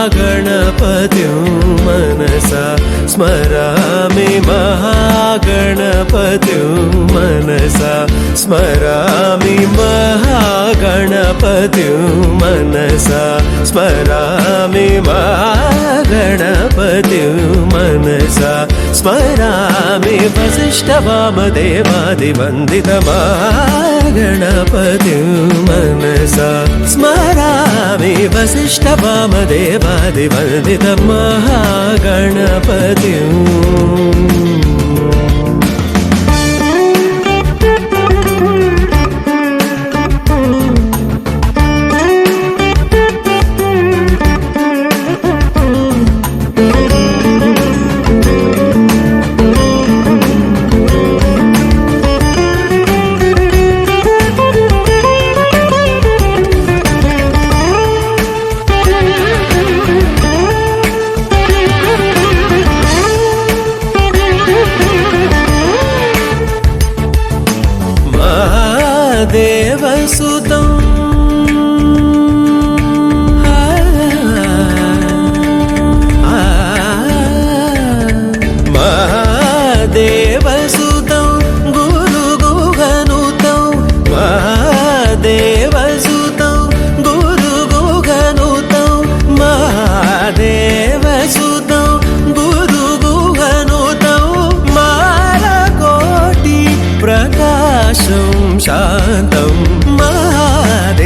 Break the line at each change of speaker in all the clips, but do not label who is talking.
महागणपतिं मनसा स्मरामि महागणपतिं मनसा स्मरामि महागणपतिं मनसा स्मरामि महागणपतिं मनसा स्मरामि वसिष्ठवामदेवादिवन्दितमागणपतिं मनसा स्मरामि वसिष्ठवामदेवादिवन्दितमहागणपतिं देवसुतं महादेवसुतं गुरुगुहनुतं महादेवसुतं गुरुगुहनुतं महादेवसुतं गुरुगुहनुतं मालकोटि प्रकाशं शान्तं महादेवसुतं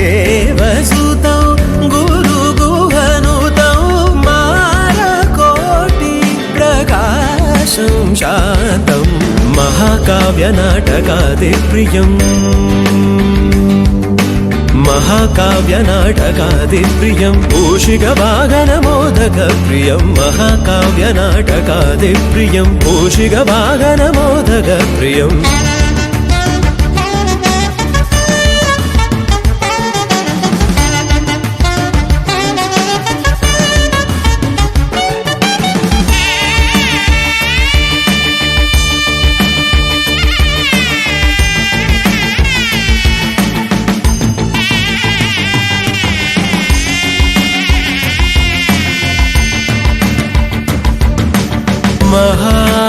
गुरुगुहनुतं मालकोटि प्रकाशं शान्तं महाकाव्यनाटकादिप्रियम् महाकाव्यनाटकादिप्रियं मूषिकवाहनमोदकप्रियं महाकाव्यनाटकादिप्रियं मूषिकवाहनमोदकप्रियम्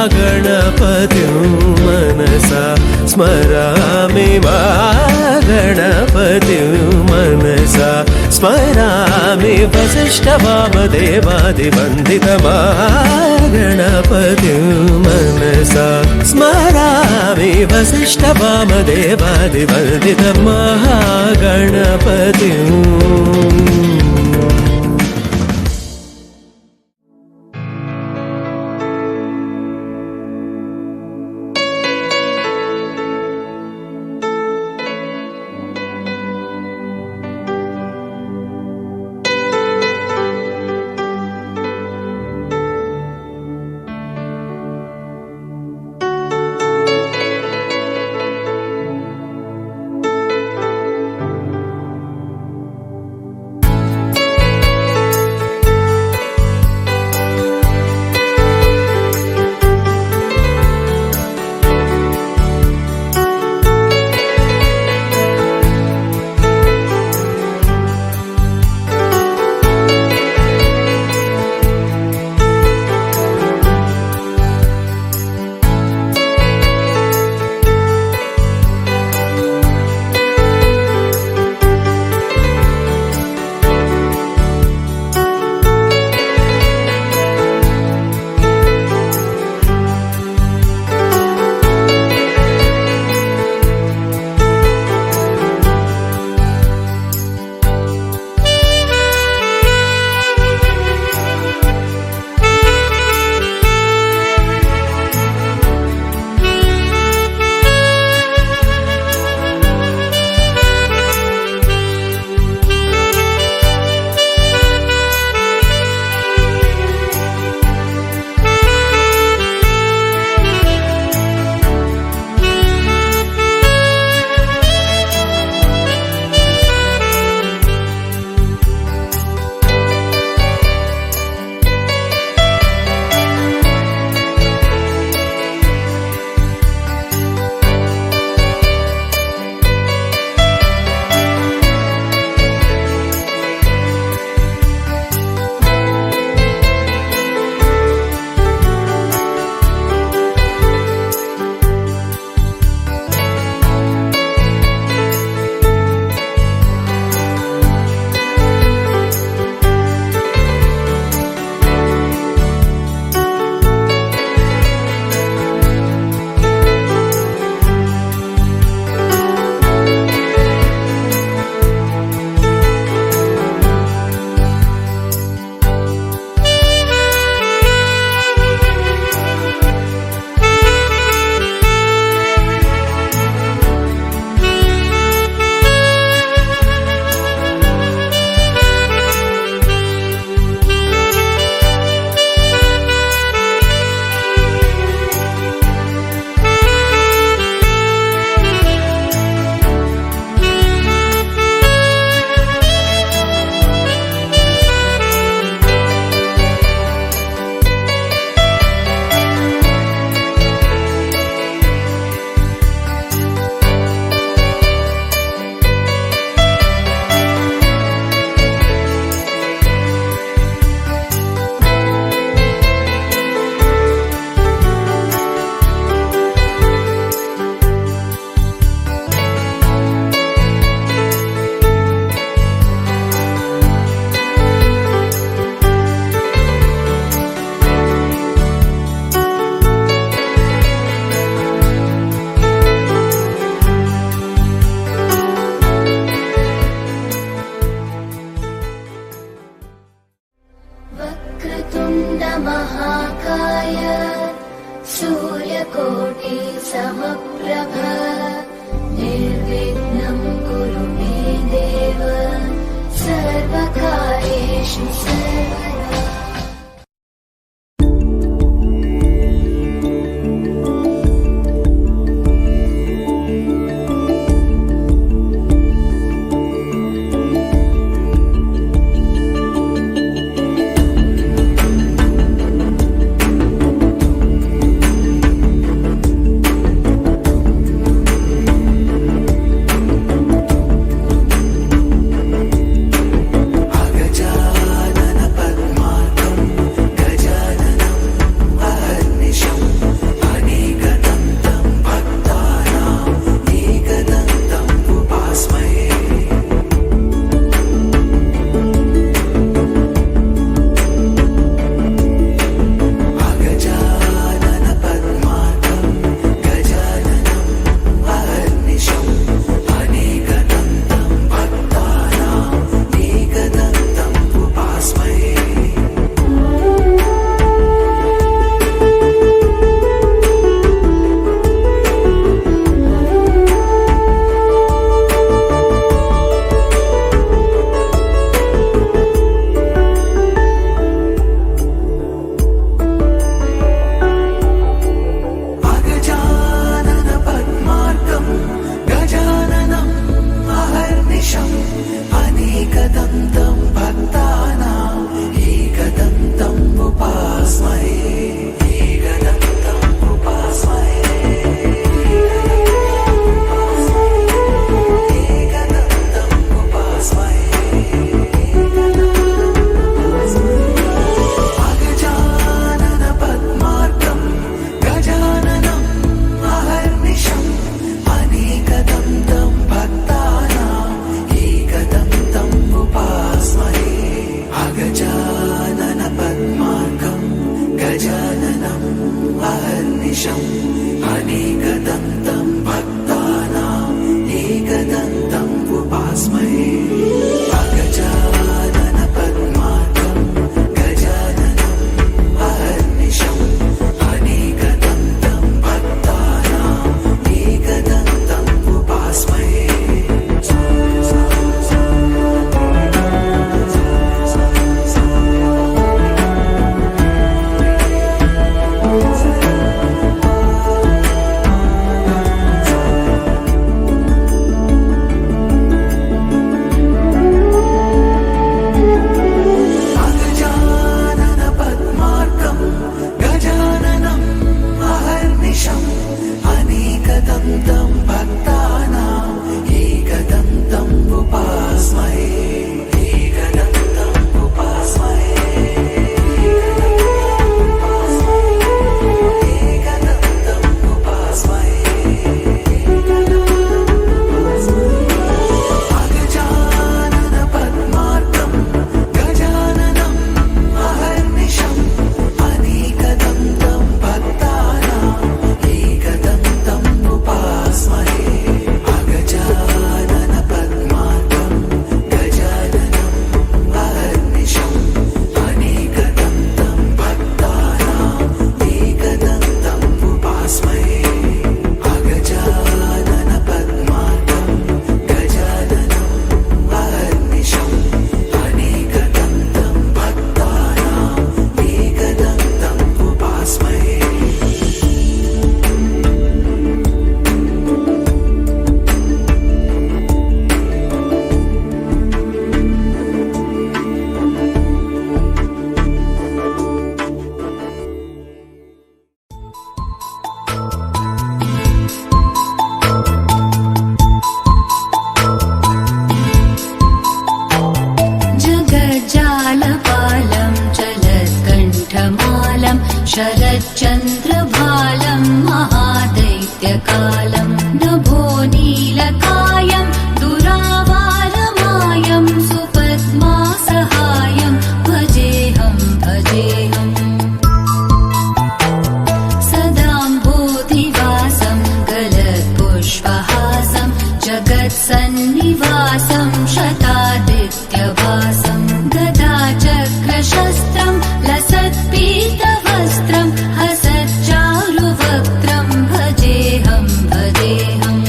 महागणपतिं मनसा स्मरामि महागणपतिं मनसा स्मरामि वसिष्ठवामदेवादिवन्दितमहागणपतिं मनसा स्मरामि वसिष्ठवामदेवादिवन्दितमहागणपतिम्
शरच्चन्द्रभालं महादैत्यकालं नभो नीलकायं दुरावारमायं सुपद्मासहायं भजेऽहं भजेऽहम् सदाम्बोधिवासं गलत्पुष्पहासं जगत्सन्निवासं शतादित्यभासं गदाचक्रशस्त्रं लसत्पीतवस्त्रं हसच्चारुवक्त्रं भजेऽहं भजेऽहम्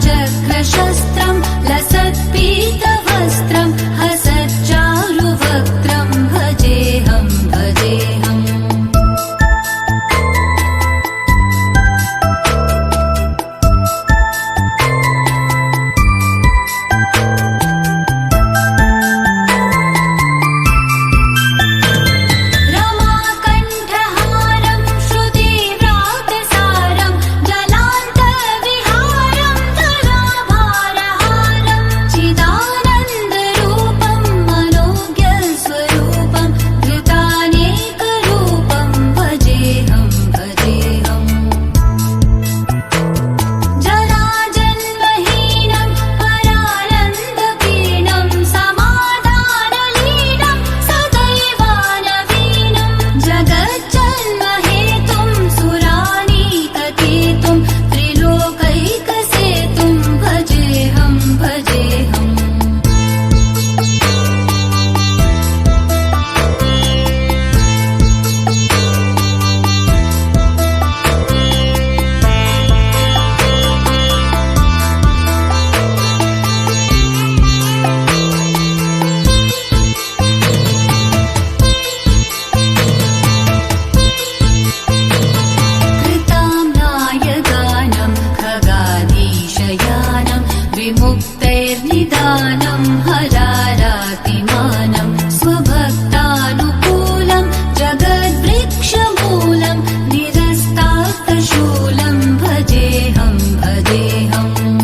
चक्रशस्त्रं लसत्पीतवस्त्रं हसच्चारुवक्त्रं भजेऽहं भजेऽहम् विमुक्तैर्निदानं हरारातिमानं स्वभक्तानुकूलं जगद्वृक्षमूलं निरस्तार्थशूलं भजेऽहं भजेऽहम्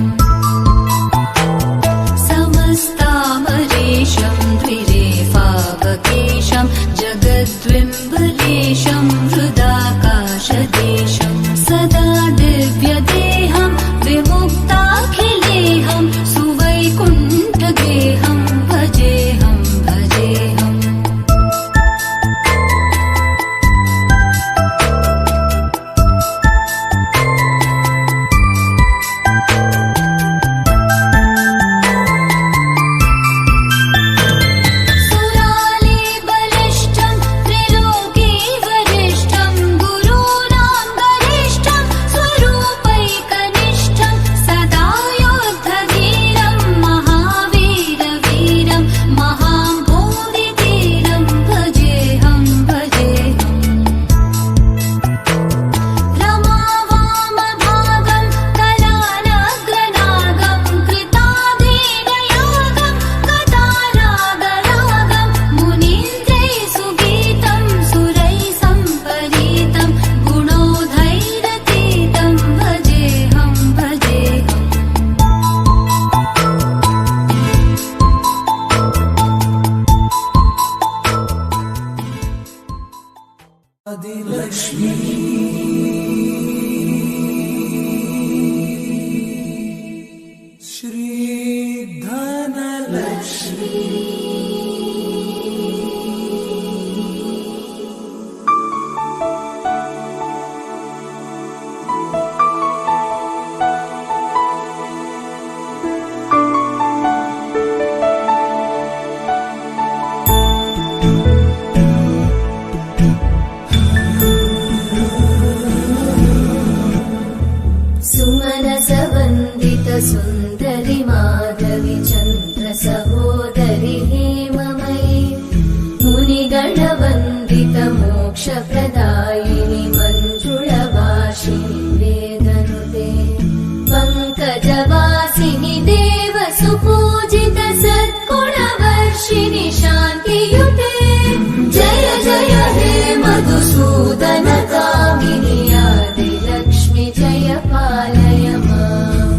समस्तामरेशं द्विरेफावकेशं जगद्विम्बलेशं हृदाकाशदेशं सदा दिव्यदेहं विमुक्ताखिलेहं सुवैकुण्ठगेहं भजेऽहं भजेऽहम् सुराले बलिष्ठं त्रिलोके वरिष्ठं गुरूणां वरिष्ठं स्वरूपैकनिष्ठं सदा योद्धवीरं महावीरवीरं महाम्भोधिधीरं भजेऽहं भजेऽहम् रमावामभागं कलानग्रनागं कृताधीनयागं कथारागरागं मुनीन्द्रैः सुगीतं सुरैः सम्परीतं गुणोधैरतीतं भजेऽहं भजेऽहम् सुमनसवन्दित सुन्दरि माधवि चन्द्र सहोदरि हेममयि मुनिगणवन्दित मोक्षप्रदायिनि मञ्जुळवासिनि वेदनुते पङ्कजवासिनि देव सुपूजित सद्गुणवर्षिणि शान्तियुते जय जय हे मधुसूदन कामिनि आदिलक्ष्मि जय पालय माम्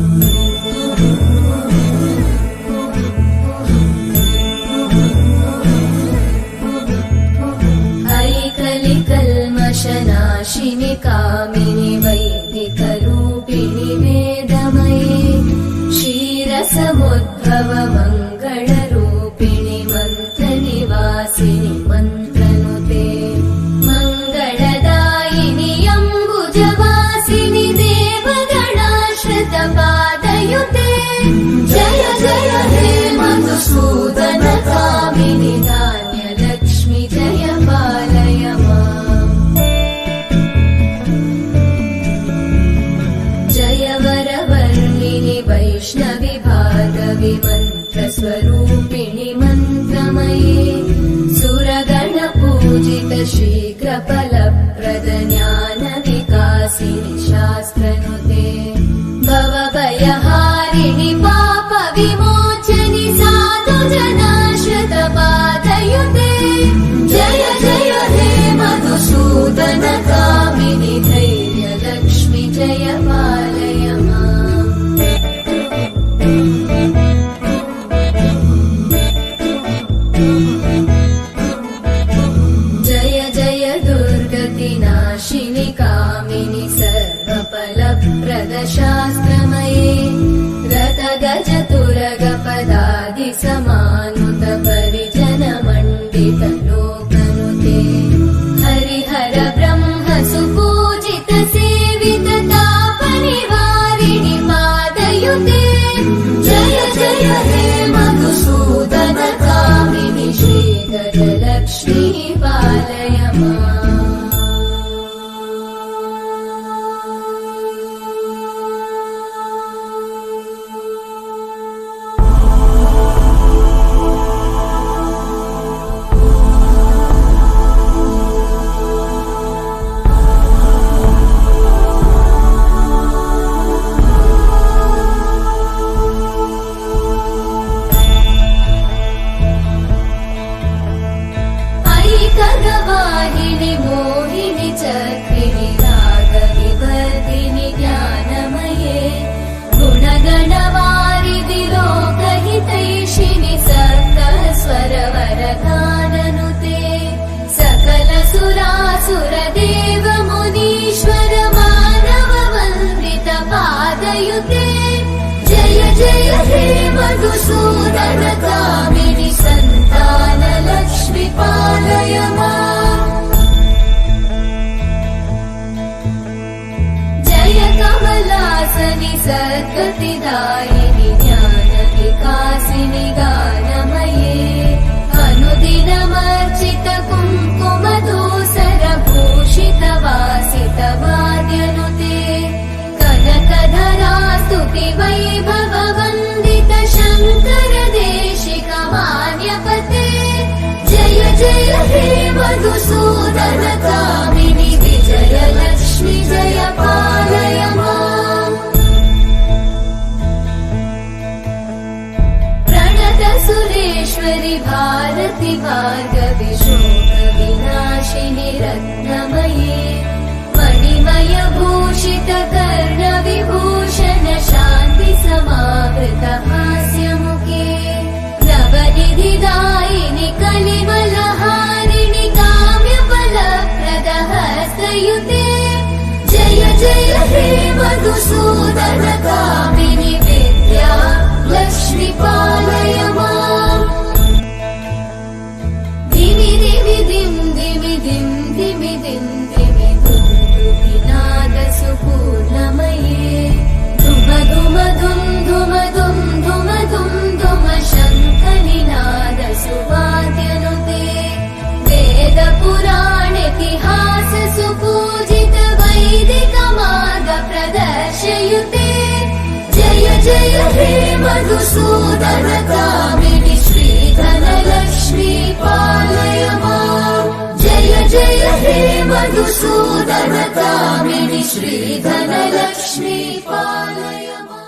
ऐकलिकल्मषनाशिनि कामिनि वैदिकरूपिणि वेदमयि क्षीरसमुद्भव मङ्गलरूपिणि मन्त्रनिवासिनि मन्त्रनुते मङ्गलदायिनि अम्बुजवासिनि देवगणाश्रितपादयुते जय जय हे मधुसूदन कामिनि धान्यलक्ष्मि जय पालय माम् जय वरवर्णिनि वै विमन्त्रस्वरूपिणि मन्त्रमये सुरगणपूजित शीघ्रफलप्रद ज्ञानविकासिनि शास्त्रनुते भवभयहारिणि पापविमोचनि साधुजनाश्रितपादयुते जय जय हे मधुसूदन कामिनि धैर्यलक्ष्मि जय पालय माम् जय जय दुर्गतिनाशिनि कामिनि सर्वफलप्रद शास्त्रमये रतगजतुरगपदादिसमानुत परिजनमण्डित लोकनुते हरिहर ब्रह्म सुपूजित सेवित तापनिवारिणि पादयुते जय जय हे मधुसूदन कामिनि श्रीगजलक्ष्मी पालय माम् ऐकगवाहिनि मोहिनि चक्रिणि रागविवर्धिनि ज्ञानमये गुणगणवारिधि लोकहितैषिणि सप्तस्वरवरगाननुते सकल सुरासुर देव मुनीश्वर मानव वन्दित पादयुते जय जय हे मधुसूदन कामिनि सन्तान लक्ष्मि पालय माम् जय कमलासनि सद्गतिदायिनि ज्ञानविकासिनि गानमये अनुदिनमर्चित कुङ्कुमधूसर भूषित वासित वाद्यनुते कनकधरा स्तुति वैभव वन्दित शङ्कर देशिक मान्यपते जय जय हे मधुसूदन कामिनि विजयलक्ष्मि जय पालय माम् प्रणत सुरेश्वरि भारति भार्गवि शोक विनाशिनि रत्नमये मणिमय भूषित कर्ण विभूषण शान्ति समावृत हास्यमुखे नवनिधिदायिनि कलिमलहारिणि काम्यफलप्रद हस्तयुते जय जय हे मधुसूदन कामिनि विद्या लक्ष्मि पालय माम् धिमि धिमि धिं धिमि धिं धिमि धिं धिमि धुन्दुभिनाद सुपूर्णमये धुम धुम धुम धुम धुम धुम धुम धुम शङ्खनिनाद सुवाद्यनुते वेद पुराण इतिहास सुपूजित वैदिक मार्ग प्रदर्शयुते जय जय हे मधुसूदन कामिनि श्रीधनलक्ष्मी पालय माम् जय जय हे मधुसूदन कामिनि श्रीधनलक्ष्मी पालय माम्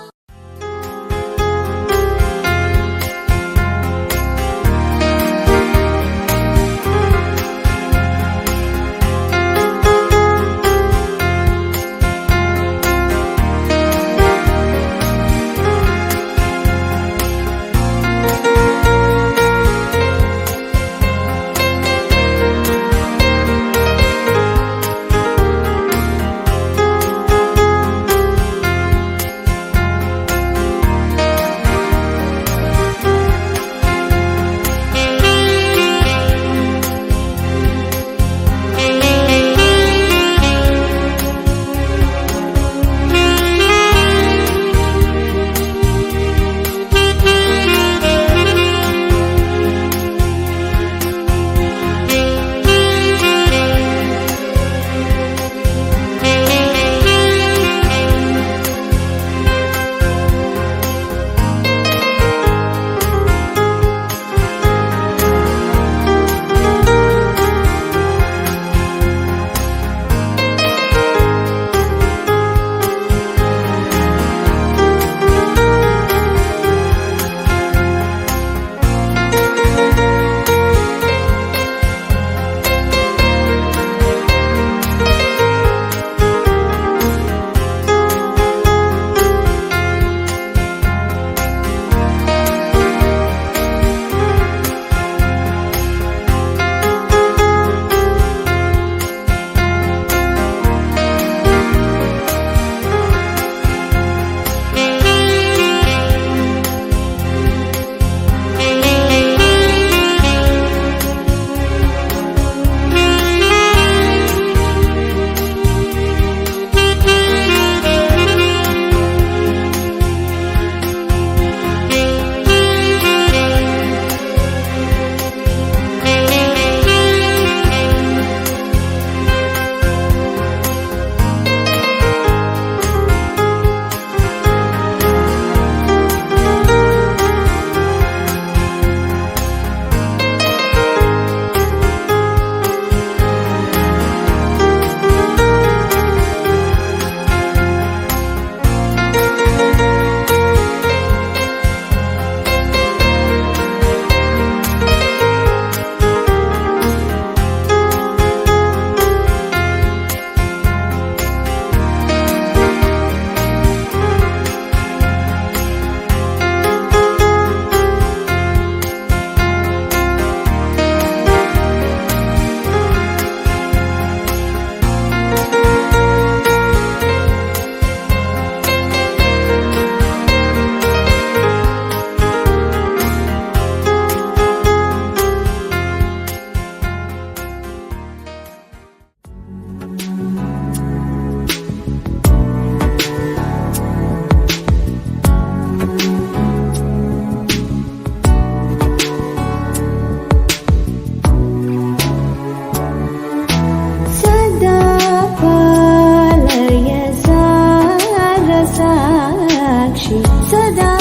सदा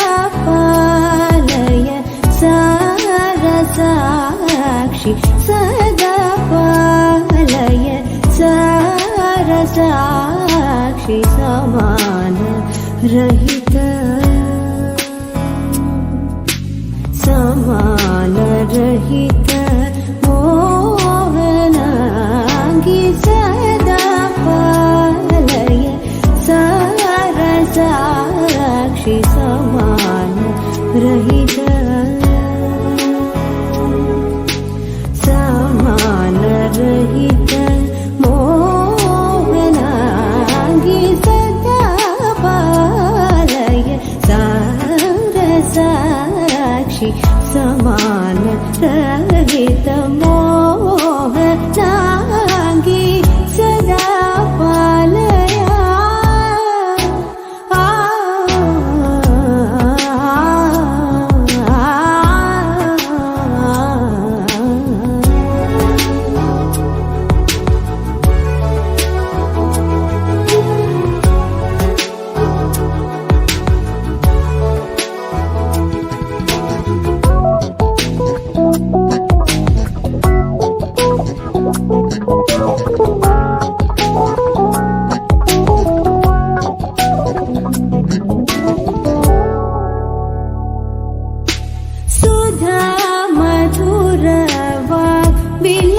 पालय सारसाक्षि सदा पालय सारसाक्षि समान रहित समान रहित मोहनांगी सदा पालय सारसाक्षि समान रहित समान रहित मोहनांगी सदा पालय सारसाक्षि समान रहित मोहनांगी सदा पालय सुधा मधुर वाग्विलासिनी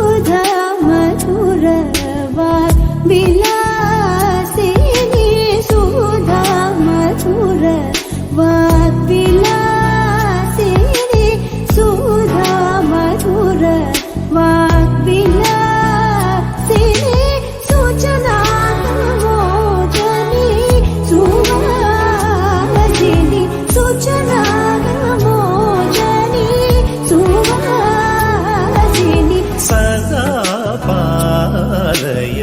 सुधा मधुर वाग्विलासिनी सुधा मधुर वाग्विलासिनी सुधा मधुर वाग्विलासिनी सूचना मोजनी सुवासिनी सूचना मोजनी सुवासिनी
सदा पालय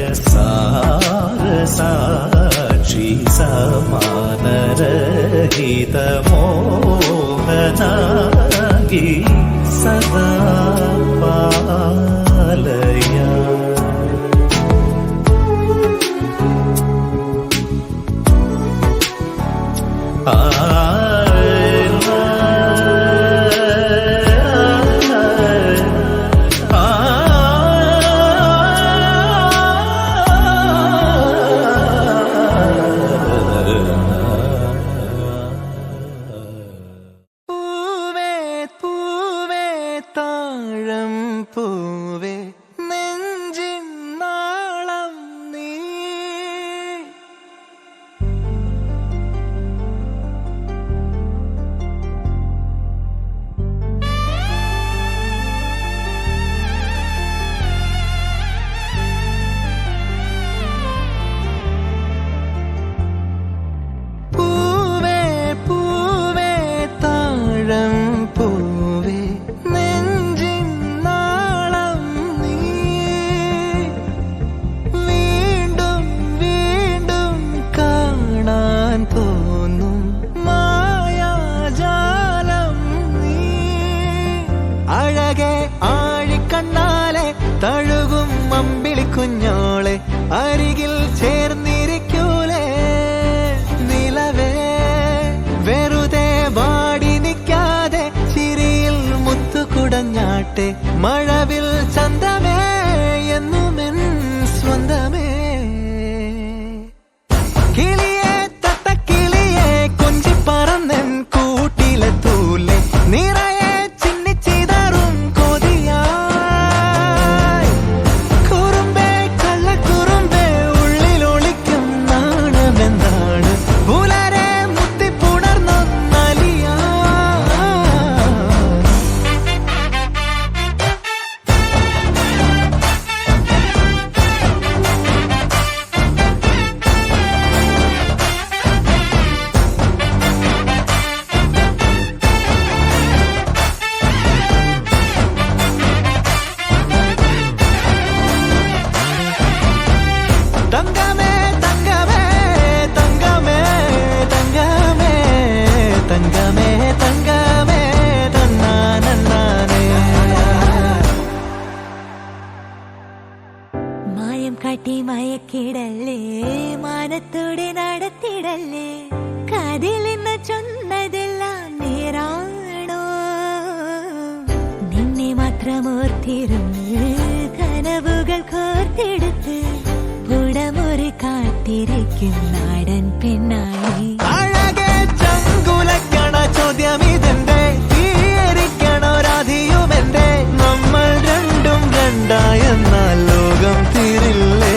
सारसाक्षि समान रहित मोहनांगी सदा पालय
പൂവേ പൂവേ താഴം പൂവേ നെഞ്ചിൻ നാളം നീ പൂവേ പൂവേ താഴം പൂവേ നെഞ്ചിൻ നാളം നീ വീണ്ടും വീണ്ടും കാണാൻ തോന്നും മായാജാലം നീ അഴകെ ആഴിക്കണ്ണാലെ തഴുകും അമ്പിളി കുഞ്ഞോളെ അരികിൽ ചേർന്നിരിക്കൂലേ നിലവേ വെറുതെ വാടി നിൽക്കാതെ ചിരിയിൽ മുത്തുകുടഞ്ഞാട്ടെ മഴവിൽ ചന്തമേ എന്നുമെൻ സ്വന്തമേ കിളിയെ തത്തക്കിളിയെ കൊഞ്ചി പറന്നൻ കൂട്ടിലെ തൂലെ നിറയെ ചിന്നിച്ചിതറും കൊതിയായി കുറുമ്പേ കള്ളക്കുറുമ്പേ ഉള്ളിലൊളിക്കും നാണമെന്താണ് പുലരെ മുത്തിപ്പുണർന്നൊന്നലിയാ
മയക്കിടല്ലേ മാനത്തോടെ നടത്തിടല്ലേ കതിലെന്ന് ചൊന്നതെല്ലാം നേരാണോ നിന്നെ മാത്രം ഓർത്തിരുന്ന് കനവുകൾ കോർത്തെടുത്ത് പുടമുറി കാത്തിരിക്കും നാടൻ പെണ്ണായി
അഴകെ ചങ്കുലക്കണ ചോദ്യം ഇതെന്റെ തീയരിക്കണോ രാധിയുമെന്റെ നമ്മൾ രണ്ടും രണ്ടായെന്നാൽ ലോകം തീരില്ലേ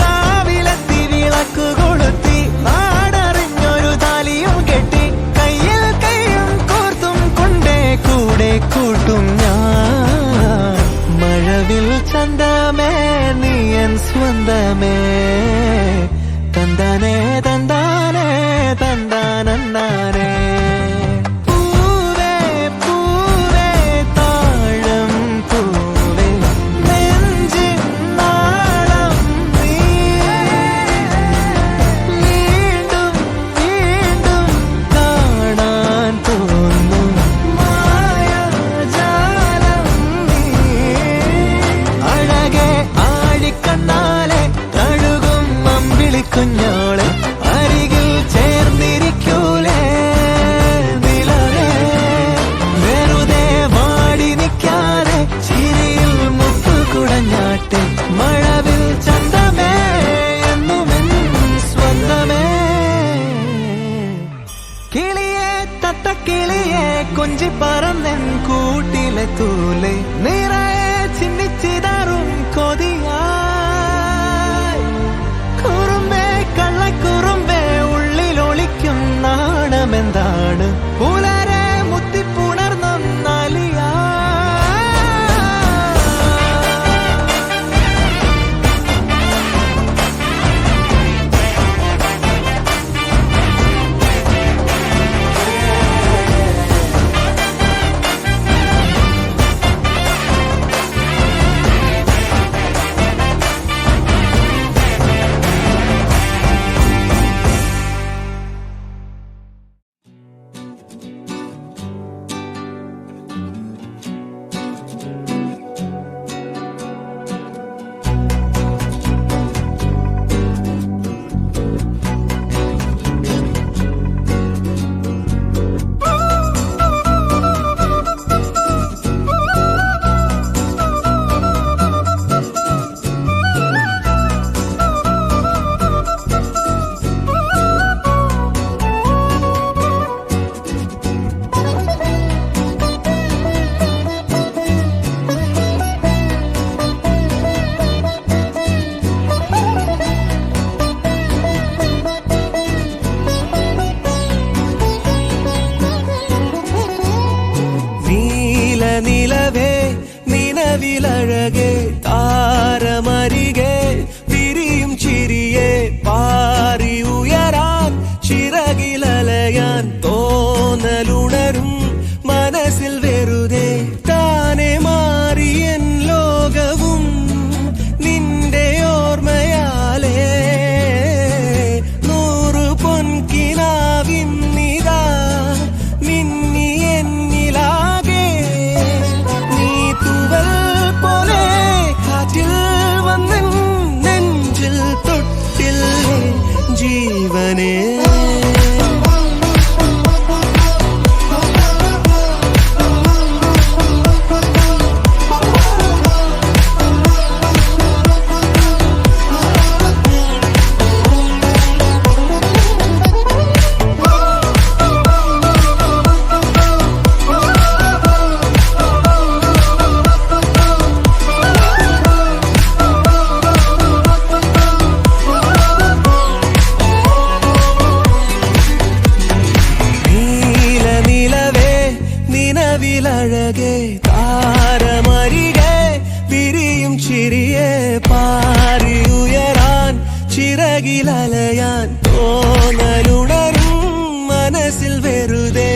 കാവിലെത്തി വിളക്കു കൊളുത്തി നാടറിഞ്ഞൊരു താലിയും കെട്ടി കയ്യിൽ കയ്യും കോർത്തും കൊണ്ടേ കൂടെ കൂട്ടും ഞാൻ മഴവിൽ ചന്തമേ നീയൻ സ്വന്തമേ തന്താനേ തന്താനേ തന്താനേ പൂവേ പൂവേ താഴം പൂവേ നെഞ്ചിൻ നാളം നീ വീണ്ടും വീണ്ടും കാണാൻ തോന്നും മായാജാലം നീ അഴകെ ആഴിക്കണ്ണാലെ തഴുകും അമ്പിളിക്കുഞ്ഞോളെ അരികിൽ ചേർന്നിരിക്കൂലേ നിലവേ വെറുതെ വാടി നിൽക്കാതെ ചിരിയിൽ മുത്തുകുടഞ്ഞാട്ടെ മഴവിൽ ചന്തമേ എന്നുമെൻ സ്വന്തമേ കിളിയെ തത്തക്കിളിയെ കൊഞ്ചി പറന്നെൻ കൂട്ടിലെ തൂലെ നിറയെ ചിന്നിച്ചിതാറും കൊതിയായി കുറുമ്പേ കള്ളക്കുറുമ്പേ ഉള്ളിലൊളിക്കും നാണമെന്താണ് പുലരെ മുത്തിപ്പുണർന്നൊന്നാലിയാ നിലവേ നിലവിലഴകേ താരമരികെ വിരിയും ചിരിയെ പാറി ഉയരാൻ ചിറകിലലയാൻ തോന്നലുണരും മനസ്സിൽ വെറുതെ താനെ മാറിയൻ ലോകവും നിന്റെ ഓർമ്മയാലേ നൂറു പൊൻകിനാവിൻ നിതാ മിന്നി എന്നിലാകെ നീ തൂവൽ പോലെ കാറ്റിൽ വന്നൻ നെഞ്ചിൽ തൊട്ടില്ലേ ജീവനേ നിലവിലഴകേ താരമരികെ വിരിയും ചിരിയെ പാറി ഉയരാൻ ചിറകിലലയാൻ തോന്നലുണരും മനസ്സിൽ വെറുതെ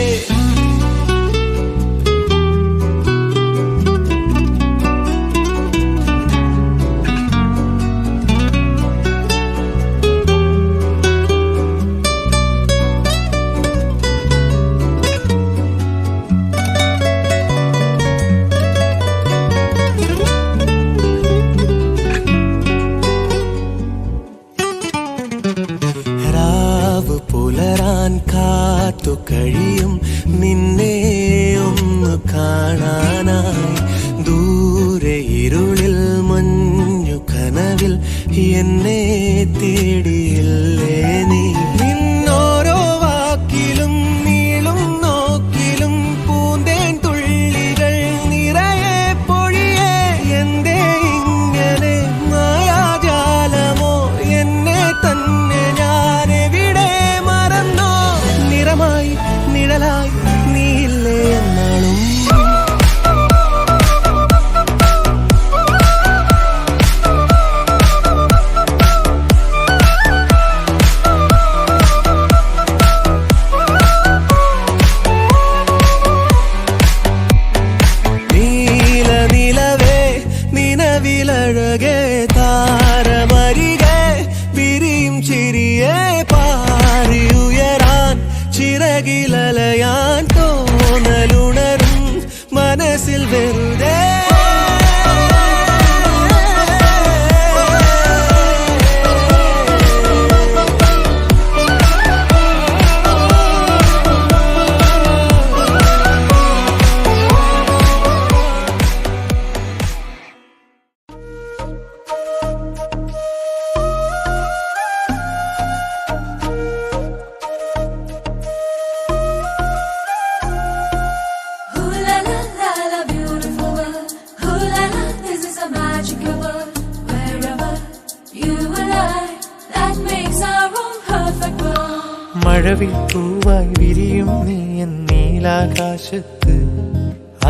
എന്നെ തേടിയില്ലേ നീ നിന്നോരോ വാക്കിലും നീളും നോക്കിലും പൂന്തേൻ തുള്ളികൾ നിറയെ പൊഴിയേ എന്തേ ഇങ്ങനെ മായാജാലമോ എന്നെ തന്നെ ഞാനെവിടെ മറന്നോ നിറമായി നിഴലായി നീയില്ലേ എന്നാളും നിലവിലഴകെ താരമരികെ വിരിയും ചിരിയെ പാറിയുയരാൻ ചിറകിലലയാൻ തോന്നലുണരും മനസ്സിൽ വെറുതെ
മഴവിൽ പൂവായി വിരിയും നീ നീലാകാശത്ത്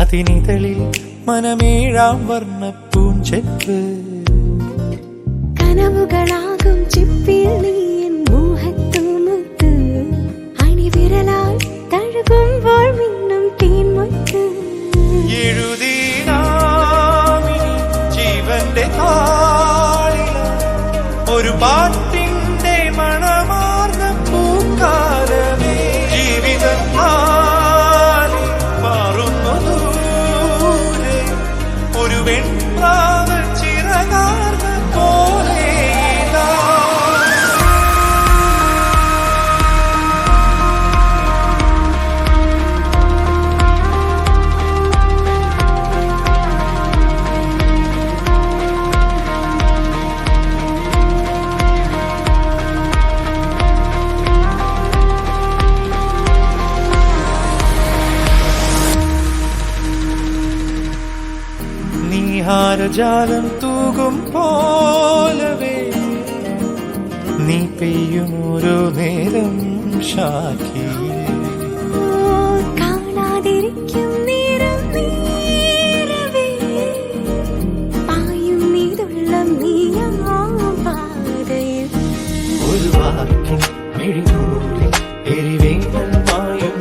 അതിനിതളിൽ മനമേഴാം വർണ്ണ പൂഞ്ചെപ്പ്
കനവുകളാകും ചിപ്പിൽ നീ എൻ മോഹത്തുമുത്ത് അണിവിരലാൽ തഴുകുമ്പോൾ മിന്നും തേൻമുത്ത്
എഴുതിനാമിനി ജീവന്റെ താളില ഒരു പാട്ടിന്റെ മണമാർന്ന പൂക്കാലമേ ജീവിതം മാറുന്നു ദൂരെ ഒരു വെൺപ്രാവ് ചിറകാർന്ന പോലെ നീഹാരജാലം തൂകും പോലവേ നീ പെയ്യും ഓരോ നേരം ഷാഖി
കാണാതിരിക്കും നേരം നീരവേ പായും നീതുള്ളം നീയാം പാതയിൽ
ഒരു വാക്കിൻ മിഴിമൂറിൽ എരിവേണം മായും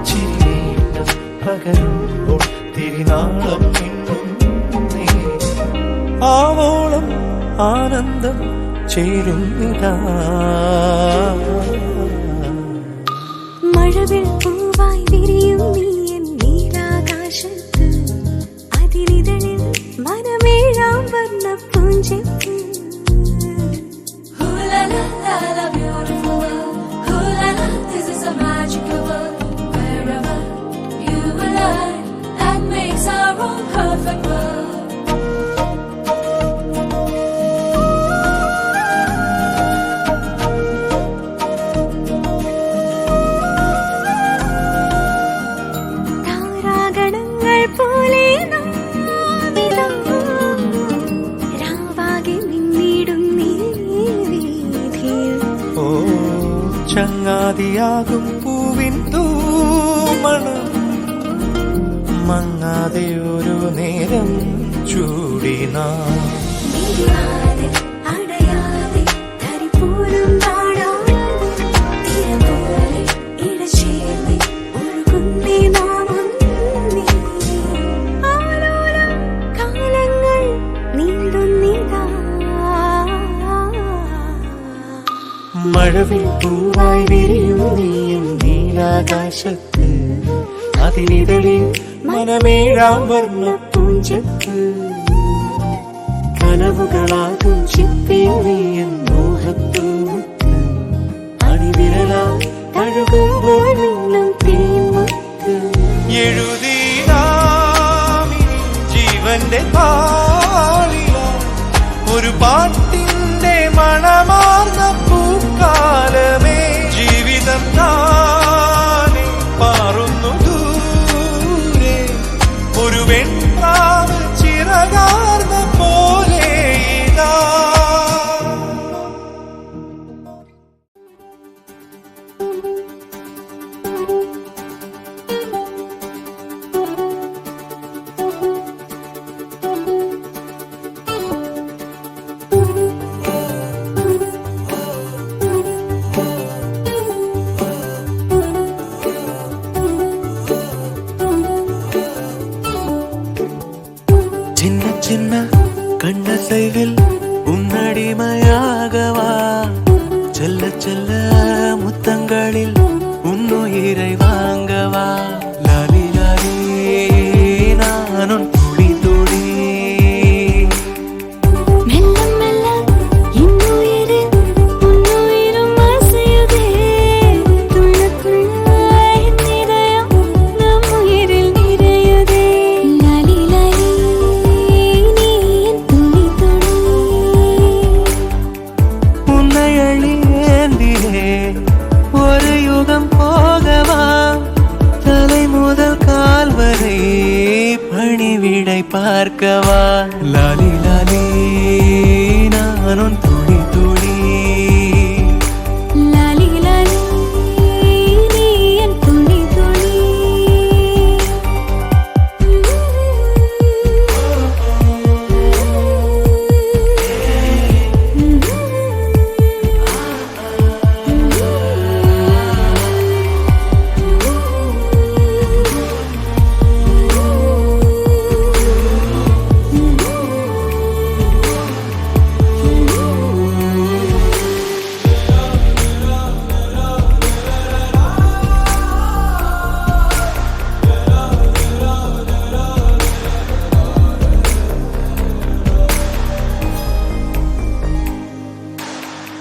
ചിരിവേണം പകരുമ്പോൾ തിരിനാളം ആവോളം ആനന്ദം ചേരുന്നിതാ
മഴവിൽ പൂവായി വിരിയും നീ എൻ നീലാകാശത്ത് അതിനിതളിൽ മനമേഴാം വർണ്ണ പൂഞ്ചെപ്പ്
ചങ്ങാതിയാകും പൂവിൻ തൂമണം മങ്ങാതെ ഒരു നേരം ചൂടിനാ മഴവിൽ പൂവായി വിരിയും നീയും നീലാകാശത്ത് അതിനിതളിൽ മനമേഴാം വർണ്ണ പൂഞ്ചെപ്പ് കനവുകളാകും ചിപ്പിൽ നീയും മോഹത്തൂമുത്ത് അണിവിരലാ തഴുകുമ്പോൾ മിന്നും തേൻമുത്ത് എഴുതിനാമിനി ജീവന്റെ താളില ഒരു പാട്ടിൻ
அசைவில் உன்னடிமையாகவா செல்ல செல்ல முத்தங்களில் உன்னுயிரை வாங்கவா லாலி லாலி நானும் துளி துளி
மெல்ல மெல்ல இன்னுயிரு உன்னுயிரும் அசையுதே துள்ள துள்ள என் இதயம் நம் உயிரில் நிறையுதே லாலி லாலி நீ என் துளி துளி
உன்னை அழியேந்திலே ஒரு யுகம் போகவா தலை முதல் கால் வரை பணிவிடை பார்க்கவா லாலி லாலி நானும் துளி துளி
லாலி லாலி நீ என் துளி துளி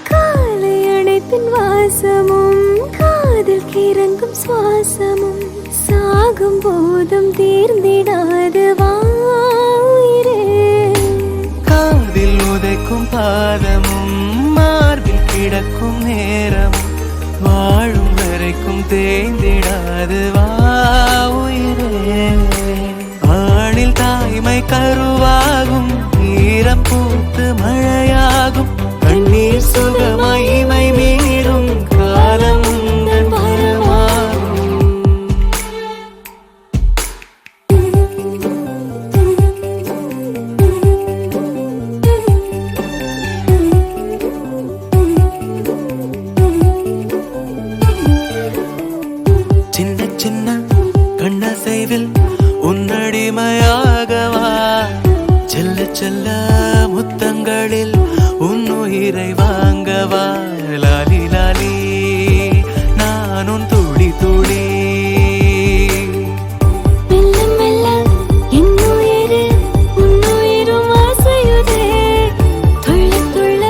காலை அணைப்பின் வாசமும் காதில் கிறங்கும் சுவாசமும் சாகும் போதும் தீர்ந்திடாது வாயிரே
காதில் உதைக்கும் பாதமும் மார்பில் கிடக்கும் நேரமும் வாழும் வரைக்கும் தேய்ந்திடாது வா உயிரே ஆணில் தாய்மை கருவாகும் ஈரம் பூத்து மழையாகும் கண்ணீர் சுகமகிமை மீறும் காலம் உந்தன் வரமாகும் சின்ன சின்ன கண்ணசைவில் உன்னடிமையாகவா செல்ல செல்ல முத்தங்களில் உன்னுயிரை வாங்கவா லாலி லாலி நானும் துளி துளி
மெல்ல மெல்ல இன்னுயிரு உன்னுயிரும் அசையுதே துள்ள துள்ள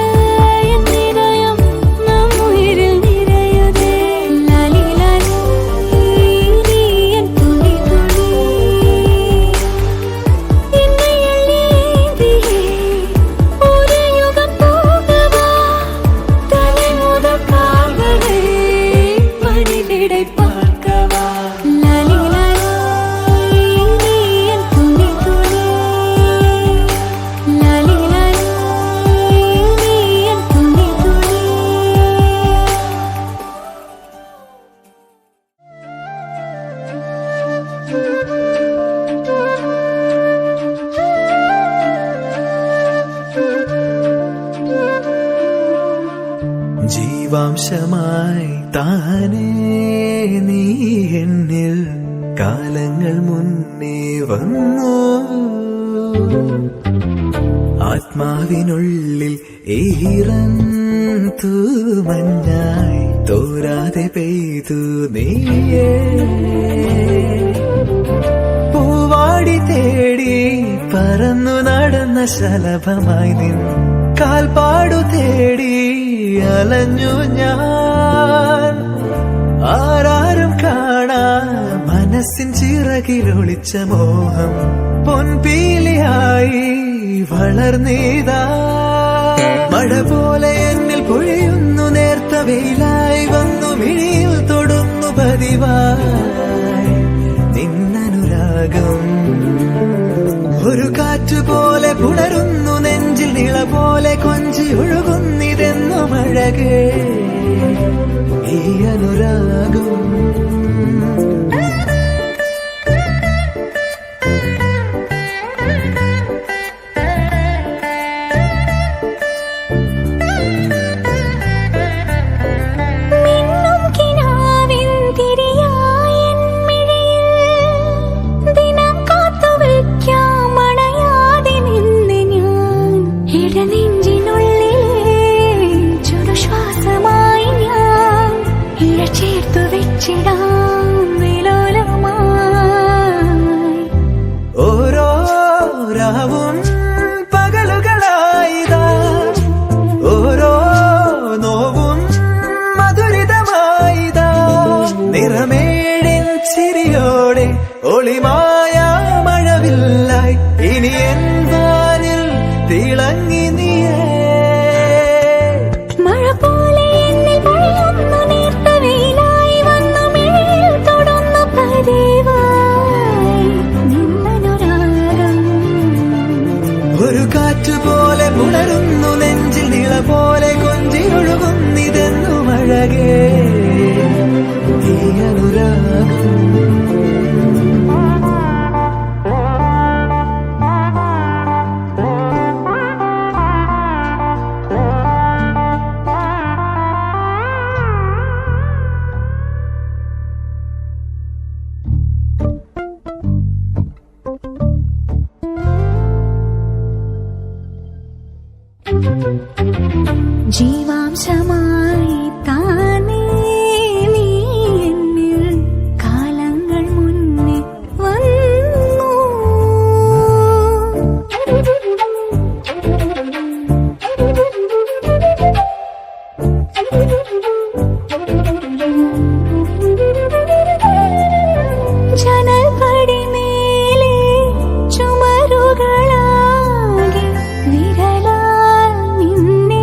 என் இதயம் நம் உயிரில் நிறையுதே லாலி லாலி நீ என் துளி துளி என்னை அள்ளியேந்தியே ஒரு யுகம் போகவா தலை முதல் கால் வரை பணிவிடை பார்க்கவா லாலி லாலி நீ என் துளி துளி லாலி லாலி நீ என் துளி துளி
ജീവാംശമായി താനേ നീ എന്നിൽ കാലങ്ങൾ മുന്നേ വന്നു ആത്മാവിനുള്ളിൽ ഈറൻ തൂമഞ്ഞായി തോരാതെ പെയ്തു നീയേ പൂവാടി തേടി പറന്നു നടന്ന ശലഭമായി നിൻ കാൽപ്പാടു തേടി അലഞ്ഞു ഞാൻ ആരാരും കാണാ മനസ്സിൻ ചിറകിലൊളിച്ച മോഹം പൊൻപീലിയായി വളർന്നീതാ മഴ പോലെ എന്നിൽ പൊഴിയുന്നു നേർത്ത വെയിലായി വന്നു മിഴിയിൽ തൊടുന്നു പതിവായി നിന്നനുരാഗം ഒരു കാറ്റ് പോലെ പുണരുന്നു നെഞ്ചിൽ നിള പോലെ കൊഞ്ചി ഒഴുകുന്നിതെന്നു മഴകേ ഈ അനുരാഗം
മിന്നും കിനാവിൻ തിരിയായി എൻ മിഴിയിൽ ദിനം കാത്തുവയ്ക്കാം അണയാതെ നിന്ന് ഞാൻ
ഒളിമായ മഴവില്ലായി ഇനി എൻ വാനിൽ തിളങ്ങി നീയേ.
മഴ പോലെ എന്നിൽ പൊഴിയുന്നു നേർത്ത വെയിലായി വന്നു മിഴിയിൽ തൊടുന്നു പതിവായി നിന്നനുരാഗം.
ഒരു കാറ്റുപോലെ പുണരുന്നു നെഞ്ചിൽ നിള പോലെ കൊഞ്ചിയൊഴുകുന്നിതെന്നു അഴകേ ഈ അനുരാഗം.
ജീവാംശമായി താനേ നീ എന്നിൽ കാലങ്ങൾ മുന്നേ വന്നു. ജനൽപടി മേലെ ചുമരുകളാകെ വിരലാൽ നിന്നെ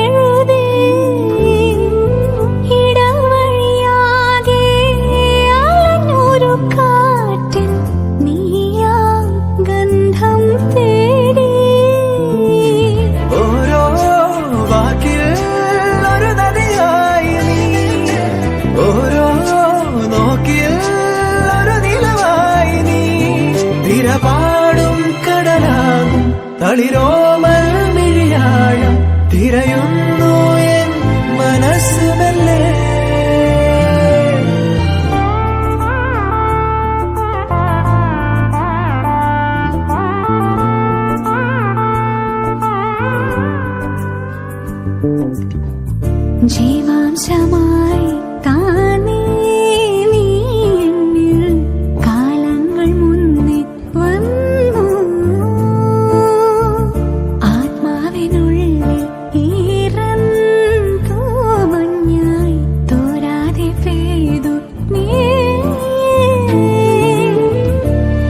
എഴുതി. ഇടവഴിയാകെ അലഞ്ഞൊരു കാറ്റിൽ നീയാം ഗന്ധം തേടി.
ഓരോ വാക്കിൽ ഒരു നദിയായി നീ, ഓരോ നോക്കിൽ ഒരു നിലവായി നീ. തിരപാടും കടലാകും തളിരോമൽ മിഴിയാഴം തിരയുന്നു എൻ മനസ്സുമല്ലേ.
ജീവാംശമായി താനേ നീ എന്നിൽ കാലങ്ങൾ മുന്നേ വന്നു. ആത്മാവിനുള്ളിൽ ഈറന്തോ മഞ്ഞായി തോരാതെ പെയ്തു നീ.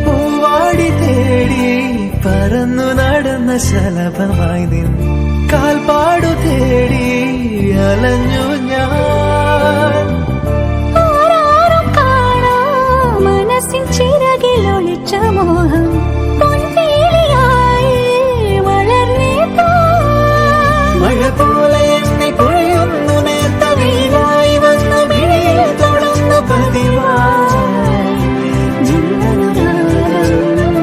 പൂവാടി തേടി പറന്നു നടന്ന ശലഭമായി നിൻ കാൽപ്പാടു തേടി അലഞ്ഞു ഞാൻ.
ആരാരും കാണാ മനസ്സിൻ ചിറകിൽ ഒളിച്ച മോഹം പൊൻവേലിയായി വളർന്നേതാ.
മഴ പോലെ എന്നെ പൊഴിയുന്നു നേർത്ത വെയിലായി വന്നു മിഴിയിൽ തൊടുന്നു പതിവായി
നിന്നനുരാഗം.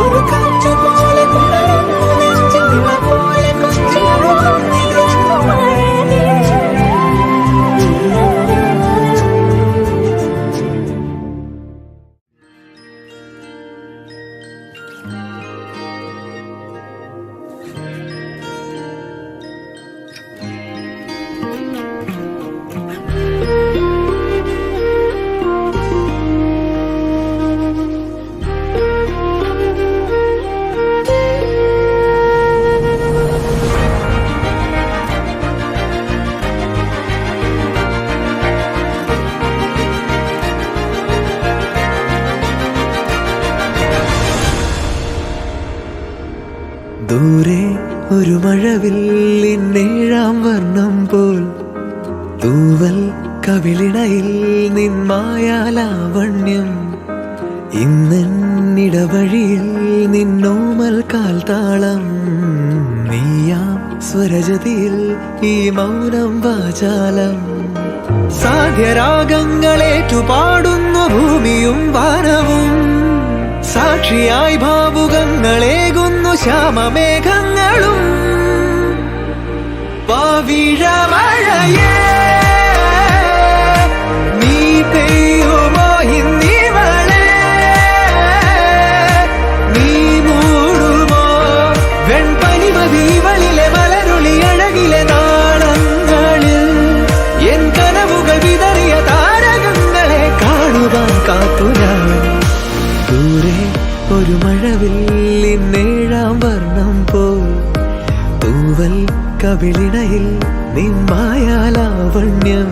ഒരു കാറ്റ് പോലെ പുണരുന്നു നെഞ്ചിൽ നിള പോലെ കൊഞ്ചിയൊഴുകുന്നിതെന്നു അഴകേ ഈ അനുരാഗം. ദൂരെ ഒരു മഴവില്ലിന്നേഴാം വർണ്ണം പോൽ തൂവൽ കവിളിണയിൽ നിന്മായാലാവണ്യം. ഇന്നിടവഴിയിൽ നിന്നോമൽ കാൽത്താളം. നീയാം സ്വരജതിയിൽ ഈ മൗനം വാചാലം. സാധ്യരാഗങ്ങളേറ്റുപാടുന്നു ഭൂമിയും വാനവും. സാക്ഷിയായി ഭാവുകങ്ങളേകുന്നു ശ്യാമമേഘങ്ങളും. പവിഴമഴയേ നീ പെയ്യുമോ ഇന്നിവളെ. നീ മൂടുമോ വെൺപനിമതിവളിലെ മലരുളി അഴകിലെ നാളങ്ങളിൽ. എൻ കനവുകൾ വിതറിയ താരകങ്ങളെ കാണുവാൻ കാത്തു ഞാൻ. ദൂരെ ഒരു മഴവില്ലിന്നേഴാം വർണ്ണം പോൽ തൂവൽ കവിളിണയിൽ നിന്മായാലാവണ്യം.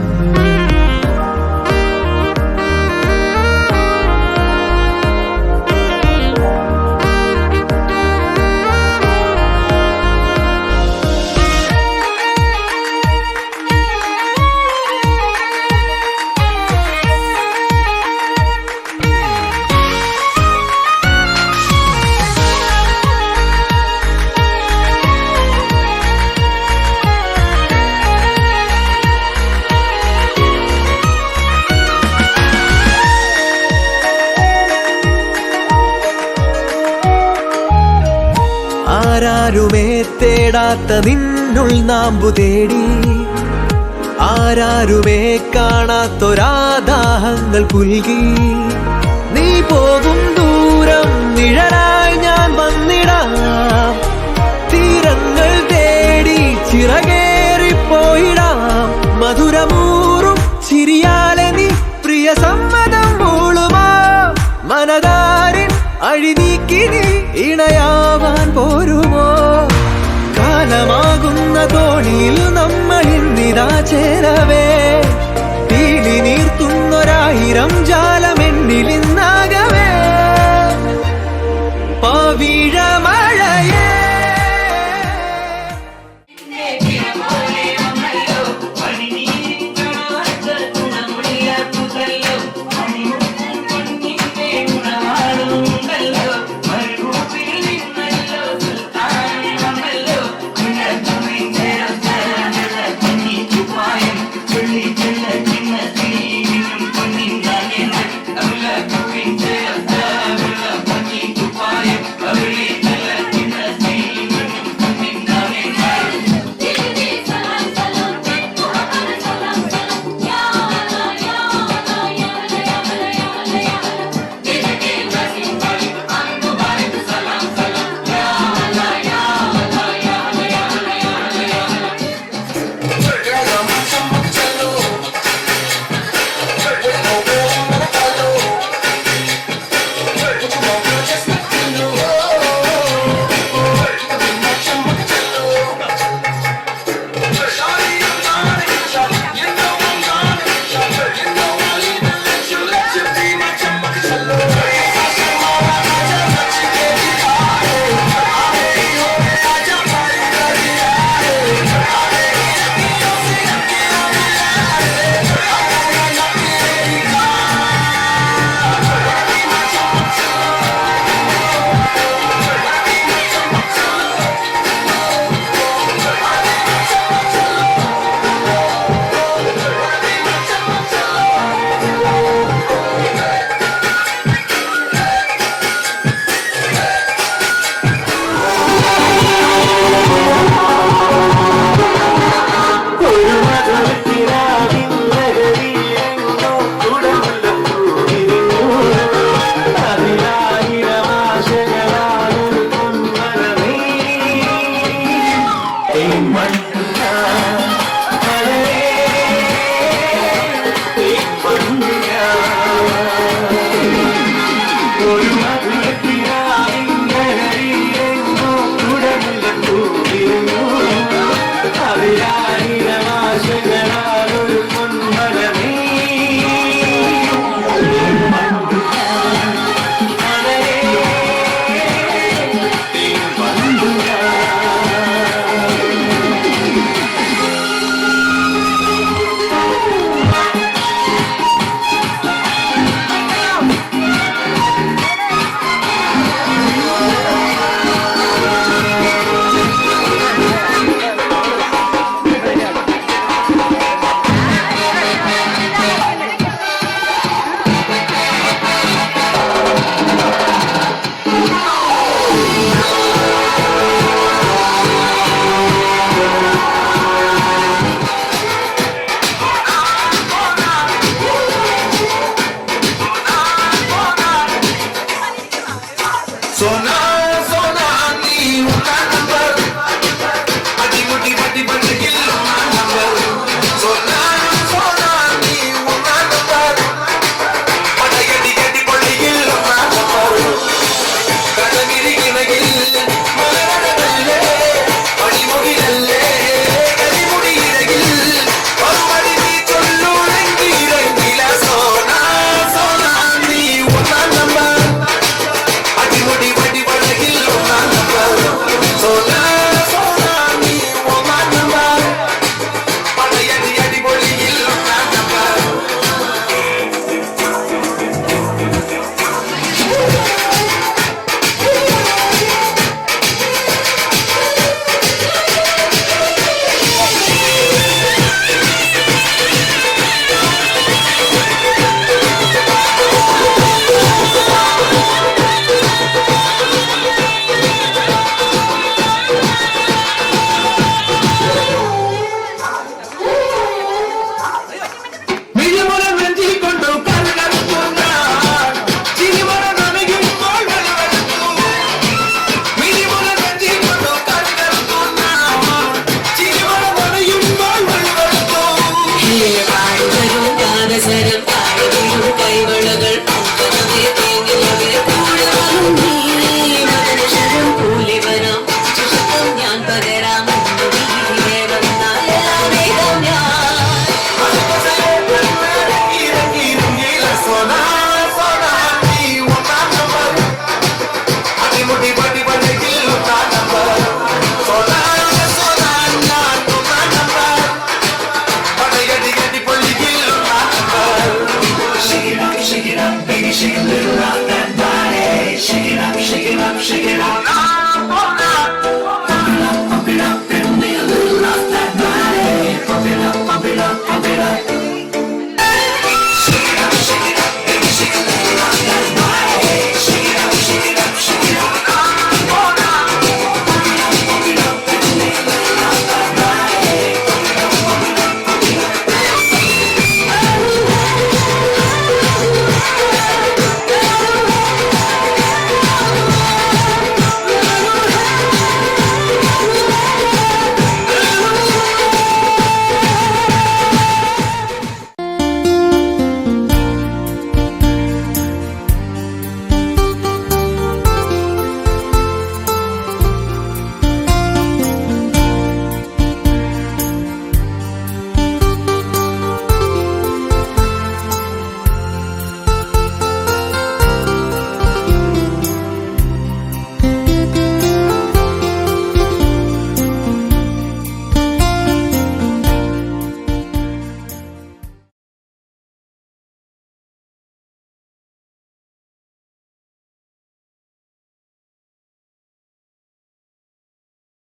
ആരാരുമേ തേടാത്ത നിന്നുൾ നാമ്പു തേടി ആരാരുമേ കാണാത്തൊരാദാഹങ്ങൾ പുൽകി നീ പോകും ദൂരം നിഴലായി ഞാൻ വന്നിടാം തീരങ്ങൾ തേടി ചിറകേറിപ്പോയിടാം മധുരമൂറും ചിരിയാലെ നീ പ്രിയ സമ്മതം മൂളുമാ മനതാരിൻ അഴിനീക്കി നീ ഇണയാവാൻ പോരുമോ കാലമാകുന്ന തോണിയിൽ നമ്മൾ ഇന്നിതാ ചേരവേ